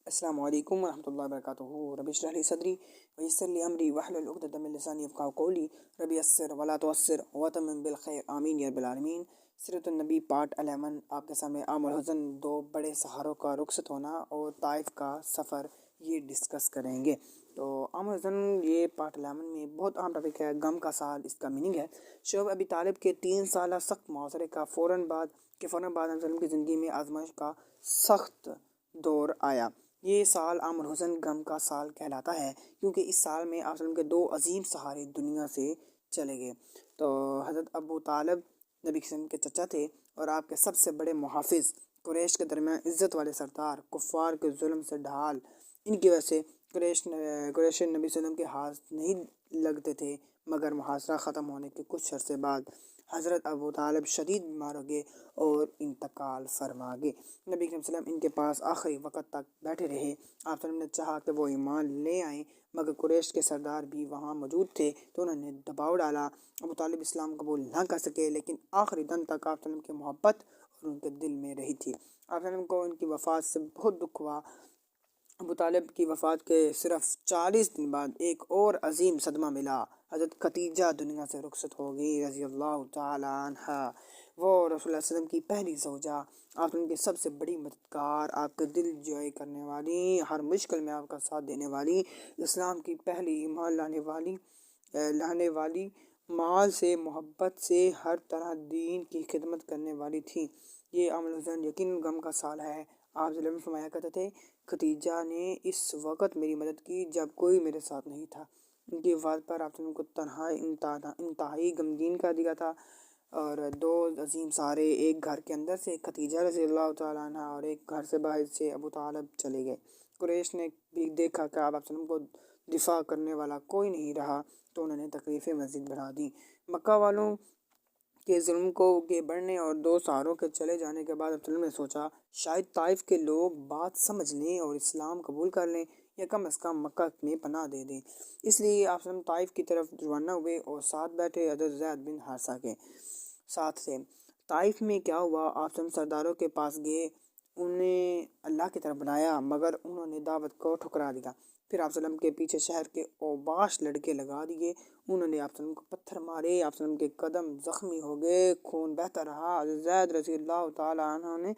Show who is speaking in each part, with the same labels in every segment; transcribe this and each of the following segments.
Speaker 1: السلام علیکم ورحمۃ اللہ وبرکاتہ. رب اشرح لی صدری ویسر لی امری واحلل عقدۃ من لسانی یفقہوا قولی. رب یسر ولا تعسر وتمم بالخیر آمین یا رب العالمین. سیرت النبی پارٹ 11. آپ کے سامنے عام الحزن دو بڑے سہاروں کا رخصت ہونا اور طائف کا سفر یہ ڈسکس کریں گے. تو عام الحزن یہ پارٹ 11 میں بہت اہم ٹاپک ہے. غم کا سال اس کا میننگ ہے. شعیب ابی طالب کے 3 سالہ سخت معاشرے کا فوراً بعد کی زندگی میں آزمائش کا سخت دور آیا. یہ سال عام الحزن غم کا سال کہلاتا ہے کیونکہ اس سال میں آپ کے 2 عظیم سہارے دنیا سے چلے گئے. تو حضرت ابو طالب نبی وسلم کے چچا تھے اور آپ کے سب سے بڑے محافظ، قریش کے درمیان عزت والے سردار، کفار کے ظلم سے ڈھال. ان کی وجہ سے قریش نبی وسلم کے ہاتھ نہیں لگتے تھے، مگر محاصرہ ختم ہونے کے کچھ عرصے بعد حضرت ابو طالب شدید بیمار ہو گئے اور انتقال فرما گئے. نبی کریم صلی اللہ علیہ وسلم ان کے پاس آخری وقت تک بیٹھے رہے. آپ نے چاہا کہ وہ ایمان لے آئیں، مگر قریش کے سردار بھی وہاں موجود تھے تو انہوں نے دباؤ ڈالا. ابو طالب اسلام قبول نہ کر سکے، لیکن آخری دم تک آپ کی محبت اور ان کے دل میں رہی تھی. آپ کو ان کی وفات سے بہت دکھ ہوا. ابو طالب کی وفات کے صرف 40 دن بعد ایک اور عظیم صدمہ ملا. حضرت خدیجہ دنیا سے رخصت ہو گئی رضی اللہ تعالیٰ عنہ. وہ رسول اللہ صلی اللہ علیہ وسلم کی پہلی زوجہ، آپ ان کی سب سے بڑی مددگار، آپ کے دل جوئی کرنے والی، ہر مشکل میں آپ کا ساتھ دینے والی، اسلام کی پہلی ایمان لانے والی، مال سے محبت سے ہر طرح دین کی خدمت کرنے والی تھی. یہ عام الحزن یقین غم کا سال ہے. آپ صلی اللہ علیہ وسلم فرمایا کرتے تھے، خدیجہ نے اس وقت میری مدد کی جب کوئی میرے ساتھ نہیں تھا. ان کی وفات پر آپ کو انتہائی غمگین کر دیا تھا. اور 2 عظیم سارے ایک گھر کے اندر سے خدیجہ رضی اللہ تعالیٰ عنہ اور ایک گھر سے باہر سے ابو طالب چلے گئے. قریش نے بھی دیکھا کہ آپ وسلم کو دفاع کرنے والا کوئی نہیں رہا تو انہوں نے تکلیفیں مزید بڑھا دی. مکہ والوں کے ظلم کے بڑھنے اور 2 سہاروں کے چلے جانے کے بعد ابو نے سوچا شاید طائف کے لوگ بات سمجھ لیں اور اسلام قبول کر لیں یا کم از کم مکہ میں پناہ دے دیں. اس لیے آپ طائف کی طرف روانہ ہوئے اور ساتھ بیٹھے حضرت زید بن حارثہ کے ساتھ تھے. طائف میں کیا ہوا، آپ سرداروں کے پاس گئے، انہیں اللہ کی طرف بنایا مگر انہوں نے دعوت کو ٹھکرا دیا. پھر آپ کے پیچھے شہر کے اوباش لڑکے لگا دیے. انہوں نے آپ کو پتھر مارے، آپ کے قدم زخمی ہو گئے، خون بہتا رہا. زید رضی اللہ تعالیٰ عنہ نے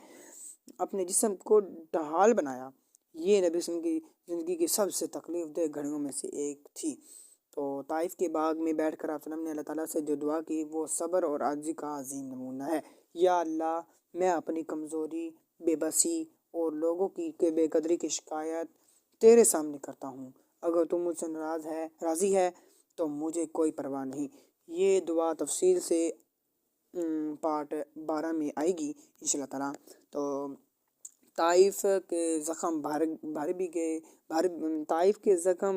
Speaker 1: اپنے جسم کو ڈھال بنایا. یہ نبی وسلم کی زندگی کی سب سے تکلیف دہ گھڑیوں میں سے ایک تھی. تو طائف کے باغ میں بیٹھ کر آپ نے اللہ تعالیٰ سے جو دعا کی وہ صبر اور عاجزی کا عظیم نمونہ ہے. یا اللہ، میں اپنی کمزوری، بے بسی اور لوگوں کی بے قدری کی شکایت تیرے سامنے کرتا ہوں. اگر تم مجھ سے راضی ہے تو مجھے کوئی پرواہ نہیں. یہ دعا تفصیل سے پارٹ 12 میں آئے گی انشاءاللہ تعالیٰ. تو طائف کے زخم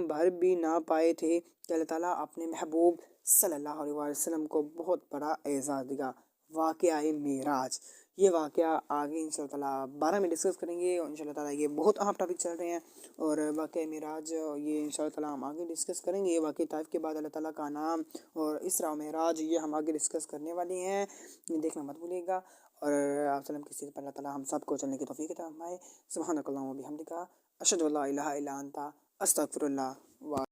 Speaker 1: بھر بھی نہ پائے تھے کہ اللہ تعالیٰ اپنے محبوب صلی اللہ علیہ وسلم کو بہت بڑا اعزاز دیا. واقعہ معراج، یہ واقعہ آگے انشاءاللہ تعالیٰ 12 میں ڈسکس کریں گے اور انشاءاللہ تعالیٰ یہ بہت اہم ٹاپک چل رہے ہیں. اور واقعہ معراج یہ انشاءاللہ تعالیٰ ہم آگے ڈسکس کریں گے. یہ واقعہ طائف کے بعد اللہ تعالیٰ کا نام اور اسراء و معراج یہ ہم آگے ڈسکس کرنے والے ہیں، دیکھنا مت بھولیے گا. اور آپ وسلم کی سیرت پر اللہ تعالیٰ ہم سب کو چلنے کی توفیق عطا فرمائے. سبحانک اللہم و بحمدک، اشہد ان لا الہ الا انت، استغفر اللہ.